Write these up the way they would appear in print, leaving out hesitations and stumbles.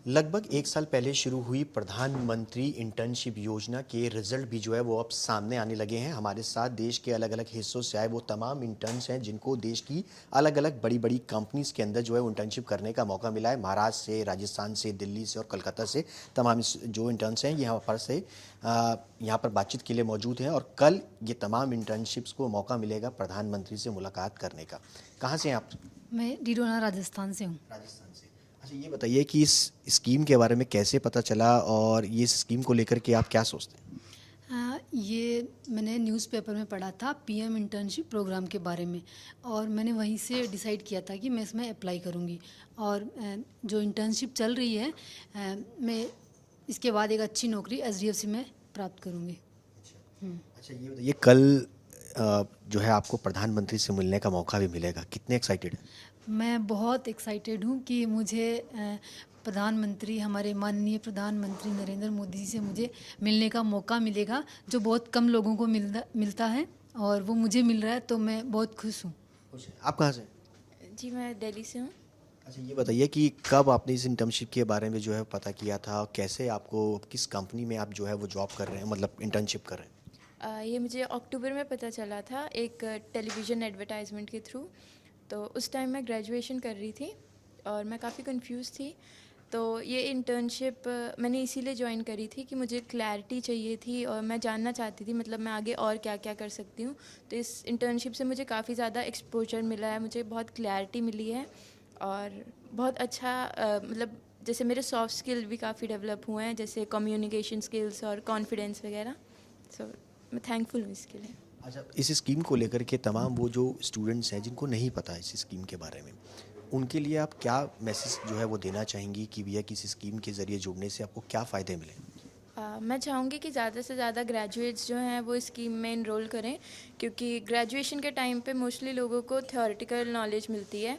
लगभग एक साल पहले शुरू हुई प्रधानमंत्री इंटर्नशिप योजना के रिजल्ट भी जो है वो अब सामने आने लगे हैं। हमारे साथ देश के अलग अलग हिस्सों से आए वो तमाम इंटर्न्स हैं जिनको देश की अलग अलग बड़ी बड़ी कंपनीज के अंदर जो है वो इंटर्नशिप करने का मौका मिला है। महाराष्ट्र से, राजस्थान से, दिल्ली से और कोलकाता से तमाम जो इंटर्न्स हैं यहाँ पर बातचीत के लिए मौजूद हैं और कल ये तमाम इंटर्नशिप्स को मौका मिलेगा प्रधानमंत्री से मुलाकात करने का। कहाँ से हैं आप? मैं डीडोना राजस्थान से हूँ। राजस्थान से। अच्छा, ये बताइए कि इस स्कीम के बारे में कैसे पता चला और ये स्कीम को लेकर के आप क्या सोचते हैं? ये मैंने न्यूज़पेपर में पढ़ा था पीएम इंटर्नशिप प्रोग्राम के बारे में, और मैंने वहीं से डिसाइड किया था कि मैं इसमें अप्लाई करूँगी। और जो इंटर्नशिप चल रही है, मैं इसके बाद एक अच्छी नौकरी एचडीएफसी में प्राप्त करूँगी। अच्छा, ये बताइए कल जो है आपको प्रधानमंत्री से मिलने का मौका भी मिलेगा, कितने एक्साइटेड हैं? मैं बहुत एक्साइटेड हूँ कि मुझे प्रधानमंत्री, हमारे माननीय प्रधानमंत्री नरेंद्र मोदी जी से मुझे मिलने का मौका मिलेगा, जो बहुत कम लोगों को मिलता है, और वो मुझे मिल रहा है, तो मैं बहुत खुश हूँ। आप कहाँ से हैं? जी, मैं दिल्ली से हूँ। अच्छा, ये बताइए कि कब आपने इस इंटर्नशिप के बारे में जो है पता किया था और कैसे आपको किस कंपनी में आप जो है वो जॉब कर रहे हैं, मतलब इंटर्नशिप कर रहे हैं? ये मुझे अक्टूबर में पता चला था एक टेलीविज़न एडवर्टाइजमेंट के थ्रू। तो उस टाइम मैं ग्रेजुएशन कर रही थी और मैं काफ़ी कंफ्यूज थी। तो ये इंटर्नशिप मैंने इसीलिए ज्वाइन करी थी कि मुझे क्लैरिटी चाहिए थी और मैं जानना चाहती थी मतलब मैं आगे और क्या क्या कर सकती हूँ। तो इस इंटर्नशिप से मुझे काफ़ी ज़्यादा एक्सपोजर मिला है, मुझे बहुत क्लैरिटी मिली है और बहुत अच्छा मतलब जैसे मेरे सॉफ्ट स्किल भी काफ़ी डेवलप हुए हैं, जैसे कम्युनिकेशन स्किल्स और कॉन्फिडेंस वगैरह। सो मैं थैंकफुल हूँ इसके लिए। अच्छा, इस स्कीम को लेकर के तमाम वो जो स्टूडेंट्स हैं जिनको नहीं पता है इस स्कीम के बारे में, उनके लिए आप क्या मैसेज जो है वो देना चाहेंगी कि भैया किस स्कीम के ज़रिए जुड़ने से आपको क्या फ़ायदे मिले? मैं चाहूँगी कि ज़्यादा से ज़्यादा ग्रेजुएट्स जो हैं वो इस स्कीम में इनरोल करें, क्योंकि ग्रेजुएशन के टाइम पे मोस्टली लोगों को थ्योरेटिकल नॉलेज मिलती है।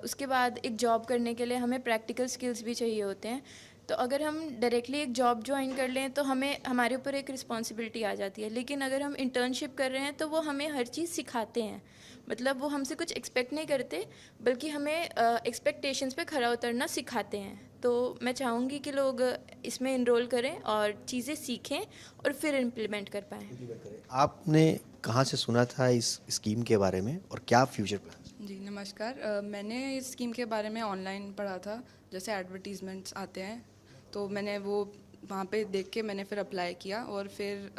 उसके बाद एक जॉब करने के लिए हमें प्रैक्टिकल स्किल्स भी चाहिए होते हैं। तो अगर हम डायरेक्टली एक जॉब ज्वाइन कर लें तो हमें हमारे ऊपर एक रिस्पॉन्सिबिलिटी आ जाती है, लेकिन अगर हम इंटर्नशिप कर रहे हैं तो वो हमें हर चीज़ सिखाते हैं। मतलब वो हमसे कुछ एक्सपेक्ट नहीं करते, बल्कि हमें एक्सपेक्टेशंस पे खरा उतरना सिखाते हैं। तो मैं चाहूँगी कि लोग इसमें इनरोल करें और चीज़ें सीखें और फिर इम्प्लीमेंट कर पाएँ। आपने कहाँ से सुना था इस स्कीम के बारे में और क्या फ्यूचर प्लान? जी नमस्कार। मैंने इस स्कीम के बारे में ऑनलाइन पढ़ा था, जैसे एडवर्टीजमेंट्स आते हैं तो मैंने वो वहाँ पे देख के मैंने फिर अप्लाई किया और फिर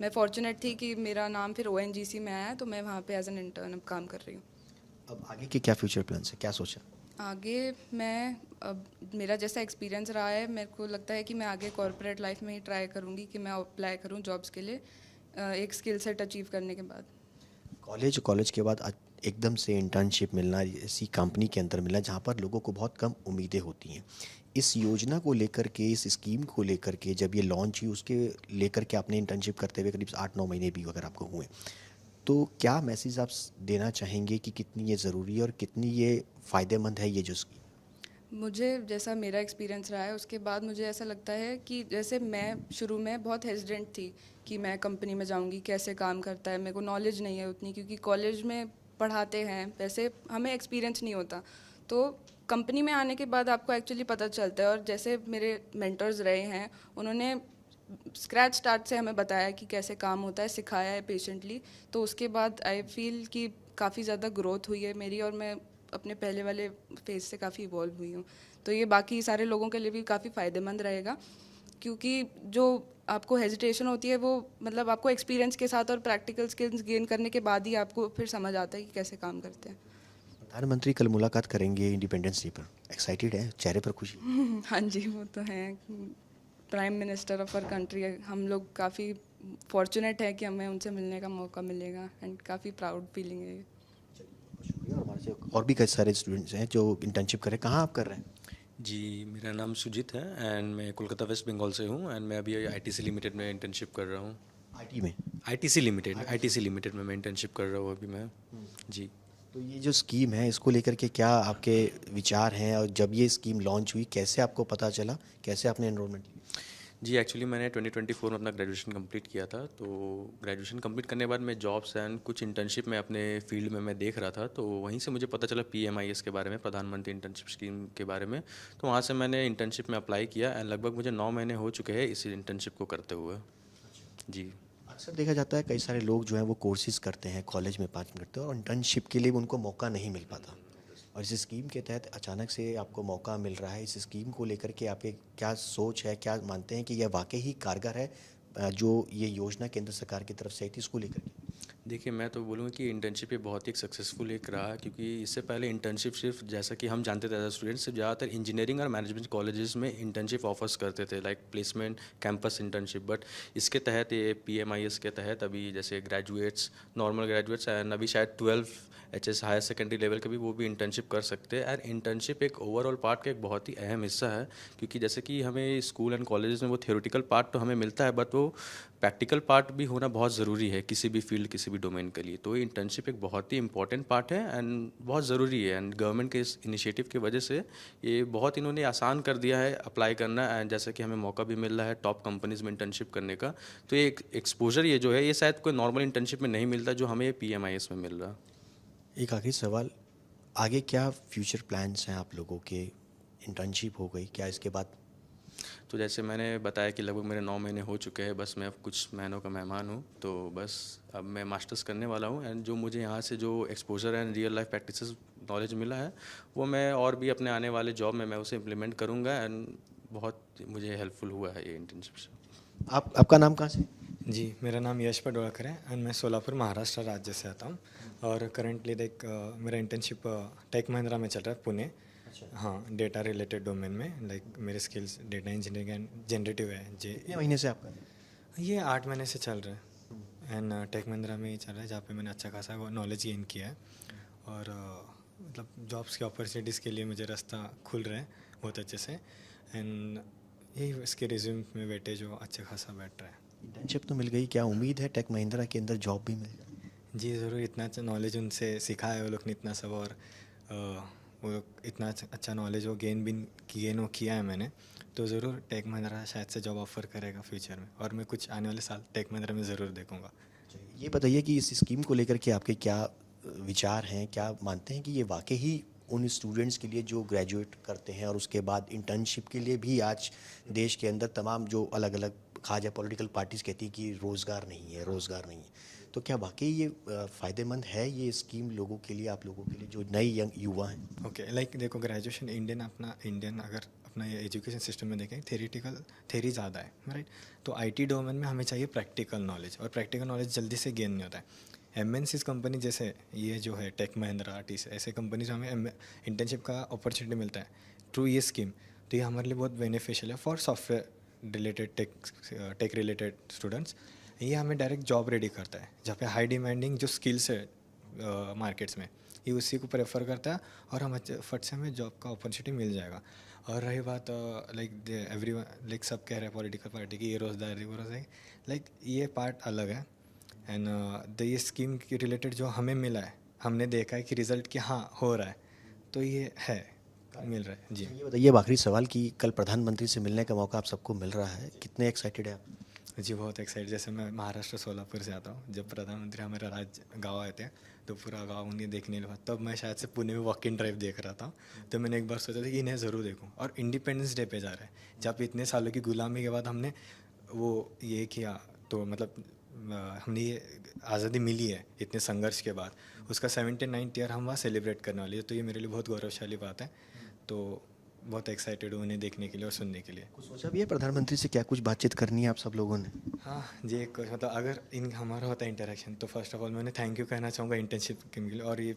मैं फॉर्चुनेट थी कि मेरा नाम फिर ओएनजीसी में आया, तो मैं वहाँ पे एज एन इंटर्न अब काम कर रही हूँ। अब आगे के क्या फ्यूचर प्लान है, क्या सोचा? आगे मैं अब मेरा जैसा एक्सपीरियंस रहा है, मेरे को लगता है कि मैं आगे कॉर्पोरेट लाइफ में ही ट्राई करूँगी कि मैं अप्लाई करूँ जॉब्स के लिए एक स्किल सेट अचीव करने के बाद। कॉलेज के बाद एकदम से इंटर्नशिप मिलना, ऐसी कंपनी के अंदर मिलना जहाँ पर लोगों को बहुत कम उम्मीदें होती हैं, इस योजना को लेकर के, इस स्कीम को लेकर के जब ये लॉन्च हुई उसके लेकर के आपने इंटर्नशिप करते हुए करीब 8-9 महीने भी अगर आपको हुए, तो क्या मैसेज आप देना चाहेंगे कि कितनी ये ज़रूरी है और कितनी ये फ़ायदेमंद है ये जो स्कीम? मुझे जैसा मेरा एक्सपीरियंस रहा है उसके बाद मुझे ऐसा लगता है कि जैसे मैं शुरू में बहुत हेजिडेंट थी कि मैं कंपनी में जाऊंगी, कैसे काम करता है, मेरे को नॉलेज नहीं है उतनी, क्योंकि कॉलेज में पढ़ाते हैं वैसे हमें एक्सपीरियंस नहीं होता। तो कंपनी में आने के बाद आपको एक्चुअली पता चलता है, और जैसे मेरे मेंटर्स रहे हैं उन्होंने स्क्रैच स्टार्ट से हमें बताया कि कैसे काम होता है, सिखाया है पेशेंटली। तो उसके बाद आई फील कि काफ़ी ज़्यादा ग्रोथ हुई है मेरी और मैं अपने पहले वाले फेज से काफ़ी इवॉल्व हुई हूँ। तो ये बाकी सारे लोगों के लिए भी काफ़ी फ़ायदेमंद रहेगा, क्योंकि जो आपको हेजिटेशन होती है वो मतलब आपको एक्सपीरियंस के साथ और प्रैक्टिकल स्किल्स गेन करने के बाद ही आपको फिर समझ आता है कि कैसे काम करते हैं। प्रधानमंत्री कल मुलाकात करेंगे इंडिपेंडेंस डे पर, एक्साइटेड है, चेहरे पर खुशी? हाँ जी, वो तो है। Prime minister of our country, हम लोग काफ़ी फॉर्चुनेट है कि हमें उनसे मिलने का मौका मिलेगा एंड काफ़ी प्राउड फीलिंग है। शुक्रिया। हमारे से और भी कई सारे स्टूडेंट्स हैं जो इंटर्नशिप कर रहे हैं। कहाँ आप कर रहे हैं? जी, मेरा नाम सुजीत है एंड मैं कोलकाता वेस्ट बंगाल से हूँ एंड मैं अभी आईटीसी लिमिटेड में इंटर्नशिप कर रहा हूँ। आईटी में? आईटीसी लिमिटेड में मैं इंटर्नशिप कर रहा हूँ अभी मैं। जी। तो ये जो स्कीम है इसको लेकर के क्या आपके विचार हैं और जब ये स्कीम लॉन्च हुई कैसे आपको पता चला, कैसे आपने एनरोलमेंट लिया? जी एक्चुअली मैंने 2024 में अपना ग्रेजुएशन कंप्लीट किया था। तो ग्रेजुएशन कंप्लीट करने के बाद मैं जॉब्स एंड कुछ इंटर्नशिप में अपने फील्ड में मैं देख रहा था, तो वहीं से मुझे पता चला PMIS के बारे में, प्रधानमंत्री इंटर्नशिप स्कीम के बारे में। तो वहाँ से मैंने इंटर्नशिप में अप्लाई किया एंड लगभग मुझे 9 महीने हो चुके हैं इस इंटर्नशिप को करते हुए। जी। अक्सर देखा जाता है कई सारे लोग जो हैं वो कोर्सेज करते हैं, कॉलेज में पास करते हैं और इंटर्नशिप के लिए उनको मौका नहीं मिल पाता, और इस स्कीम के तहत अचानक से आपको मौका मिल रहा है। इस स्कीम को लेकर के आपके क्या सोच है, क्या मानते हैं कि यह वाकई ही कारगर है, जो ये योजना केंद्र सरकार की तरफ से आई थी इसको लेकर के? देखिए मैं तो बोलूँगा कि इंटर्नशिप ये बहुत ही एक सक्सेसफुल एक रहा, क्योंकि इससे पहले इंटर्नशिप सिर्फ जैसा कि हम जानते थे एज स्टूडेंट्स, सिर्फ ज़्यादातर इंजीनियरिंग और मैनेजमेंट कॉलेजेस में इंटर्नशिप ऑफर्स करते थे, like placement campus internship. But इसके तहत ये PMIS के तहत अभी जैसे ग्रेजुएट्स, नॉर्मल ग्रेजुएट्स एंड अभी शायद 12 HS हायर सेकेंडरी लेवल के भी वो भी इंटर्नशिप कर सकते हैं। एंड इंटर्नशिप एक ओवरऑल पार्ट का एक बहुत ही अहम हिस्सा है, क्योंकि जैसे कि हमें स्कूल एंड कॉलेजेस में वो थियोरेटिकल पार्ट तो हमें मिलता है, बट वो प्रैक्टिकल पार्ट भी होना बहुत ज़रूरी है किसी भी फील्ड, किसी भी डोमेन के लिए। तो ये इंटर्नशिप एक बहुत ही इंपॉर्टेंट पार्ट है एंड बहुत ज़रूरी है। एंड गवर्नमेंट के इस इनिशिएटिव की वजह से ये बहुत इन्होंने आसान कर दिया है अप्लाई करना, एंड जैसे कि हमें मौका भी मिल रहा है टॉप कंपनीज़ में इंटर्नशिप करने का। तो ये एक एक्सपोजर ये जो है ये शायद कोई नॉर्मल इंटर्नशिप में नहीं मिलता, जो हमें ये PMIS में मिल रहा। एक आखिरी सवाल, आगे क्या फ्यूचर प्लान्स हैं आप लोगों के? इंटर्नशिप हो गई, क्या इसके बाद? तो जैसे मैंने बताया कि लगभग मेरे 9 महीने हो चुके हैं, बस मैं अब कुछ महीनों का मेहमान हूँ, तो बस अब मैं मास्टर्स करने वाला हूँ। एंड जो मुझे यहाँ से जो exposure and real life practices knowledge मिला है वो मैं और भी अपने आने वाले जॉब में मैं उसे इम्प्लीमेंट करूँगा, एंड बहुत मुझे हेल्पफुल हुआ है ये इंटर्नशिप से। आपका नाम कहाँ से? जी, मेरा नाम यश पडोळकर है एंड मैं सोलापुर महाराष्ट्र राज्य से आता हूँ। और करंटली मेरा इंटर्नशिप टेक महिंद्रा में चल रहा है, पुणे। हाँ, डेटा रिलेटेड डोमेन में, लाइक मेरे skills data engineering and generative है। कितने महीने से आपका? ये 8 महीने से चल रहा है एंड टेक महिंद्रा में ही चल रहा है, जहाँ पे मैंने अच्छा खासा नॉलेज गेन किया है। और मतलब जॉब्स की अपॉर्चुनिटीज़ के लिए मुझे रास्ता खुल रहा है बहुत अच्छे से। एंड यही इसके रिज्यूम में वेटेज जो अच्छा खासा बैठ रहा है। इंटर्नशिप तो मिल गई, क्या उम्मीद है टेक महिंद्रा के अंदर जॉब भी मिल जाए? जी ज़रूर, इतना अच्छा नॉलेज उनसे सीखा है वो लोग ने इतना सब, और वो लोग इतना अच्छा नॉलेज वो गेन किया है मैंने, तो ज़रूर टेक महिंद्रा शायद से जॉब ऑफर करेगा फ्यूचर में, और मैं कुछ आने वाले साल टेक महिंद्रा में ज़रूर देखूंगा। ये बताइए कि इस स्कीम को लेकर के आपके क्या विचार हैं, क्या मानते हैं कि ये वाकई ही उन स्टूडेंट्स के लिए जो ग्रेजुएट करते हैं और उसके बाद इंटर्नशिप के लिए भी आज देश के अंदर तमाम जो अलग अलग खा जाए पॉलिटिकल पार्टीज कहती हैं कि रोज़गार नहीं है, रोज़गार नहीं है, तो क्या वाकई ये फ़ायदेमंद है ये स्कीम लोगों के लिए, आप लोगों के लिए जो नए यंग युवा हैं? ओके, लाइक देखो, ग्रेजुएशन इंडियन अगर अपना ये एजुकेशन सिस्टम में देखें, थेरी ज़्यादा है, राइट। तो IT डोमेन में हमें चाहिए प्रैक्टिकल नॉलेज, और प्रैक्टिकल नॉलेज जल्दी से गेन नहीं होता है। MNCs कंपनी जैसे ये जो है टेक महिंद्रा, TCS, ऐसे कंपनी से हमें इंटर्नशिप का अपॉर्चुनिटी मिलता है थ्रू ये स्कीम। तो ये हमारे लिए बहुत बेनिफिशियल है for software related, tech related students. ये हमें डायरेक्ट जॉब रेडी करता है, जहाँ पे हाई डिमांडिंग जो स्किल्स है मार्केट्स में, ये उसी को प्रेफर करता है, और हम फट से हमें जॉब का अपॉर्चुनिटी मिल जाएगा। और रही बात लाइक सब कह रहे हैं पॉलिटिकल पार्टी की ये रोज़गार वो रोज़गार, लाइक ये पार्ट अलग है। एंड ये स्कीम के रिलेटेड जो हमें मिला है, हमने देखा है कि रिज़ल्ट कि हाँ हो रहा है, तो ये है मिल रहा है। जी ये बताइए आखिरी सवाल कि कल प्रधानमंत्री से मिलने का मौका आप सबको मिल रहा है, कितने एक्साइटेड है आप? जी, बहुत एक्साइटेड। जैसे मैं महाराष्ट्र सोलापुर से आता हूँ, जब प्रधानमंत्री हमारा गाँव आए थे तो पूरा गाँव उन्हें देखने लगा, तब मैं शायद से पुणे में वॉक इन ड्राइव देख रहा था, तो मैंने एक बार सोचा था कि इन्हें ज़रूर देखूँ। और इंडिपेंडेंस डे पे जा रहा है, जब इतने सालों की गुलामी के बाद हमने वो ये किया, तो मतलब हमने ये आज़ादी मिली है इतने संघर्ष के बाद, उसका 79th ईयर हम वहाँ सेलिब्रेट करने वाले हैं। तो ये मेरे लिए बहुत गौरवशाली बात है, तो बहुत एक्साइटेड हूँ उन्हें देखने के लिए और सुनने के लिए। कुछ सोचा भी है प्रधानमंत्री से क्या कुछ बातचीत करनी है आप सब लोगों ने? हाँ जी, एक मतलब अगर हमारा होता है इंटरेक्शन, तो फर्स्ट ऑफ ऑल मैंने थैंक यू कहना चाहूँगा इंटर्नशिप के लिए, और ये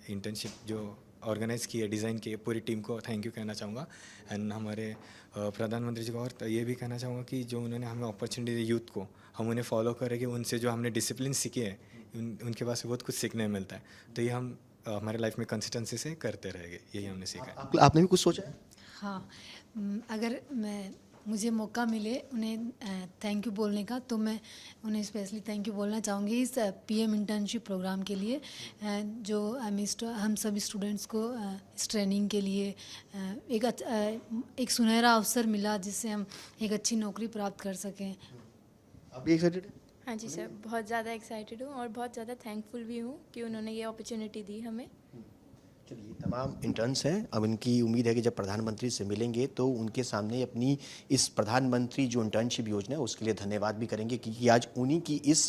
इंटर्नशिप जो ऑर्गेनाइज़ की है, डिज़ाइन की है, पूरी टीम को थैंक यू कहना चाहूँगा। एंड हमारे प्रधानमंत्री जी को और ये भी कहना चाहूँगा कि जो उन्होंने हमें अपॉर्चुनिटी दी यूथ को, हम उन्हें फॉलो करें, कि उनसे जो हमने डिसिप्लिन सीखे है उनके पास से बहुत कुछ सीखने मिलता है। तो ये हम हमारे लाइफ में कंसिस्टेंसी से करते रहेंगे, यही हमने सीखा है। आपने भी कुछ सोचा है? हाँ, अगर मैं मुझे मौका मिले उन्हें थैंक यू बोलने का, तो मैं उन्हें स्पेशली थैंक यू बोलना चाहूँगी इस पीएम इंटर्नशिप प्रोग्राम के लिए, जो हम सभी स्टूडेंट्स को इस ट्रेनिंग के लिए एक सुनहरा अवसर मिला जिससे हम एक अच्छी नौकरी प्राप्त कर सकें। आप भी एक्साइटेड हैं? हाँ जी सर, बहुत ज़्यादा एक्साइटेड हूँ और बहुत ज़्यादा थैंकफुल भी हूँ कि उन्होंने ये अपॉर्चुनिटी दी हमें। चलिए, तमाम इंटर्न्स हैं, अब इनकी उम्मीद है कि जब प्रधानमंत्री से मिलेंगे तो उनके सामने अपनी इस प्रधानमंत्री जो इंटर्नशिप योजना है उसके लिए धन्यवाद भी करेंगे, क्योंकि आज उन्हीं की इस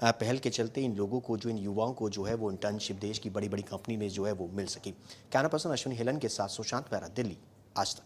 पहल के चलते इन लोगों को, जो इन युवाओं को जो है वो इंटर्नशिप देश की बड़ी बड़ी कंपनी में जो है वो मिल सकी। कैमरा पर्सन अश्विनी हेलन के साथ सुशांत पैरा, दिल्ली, आज तक।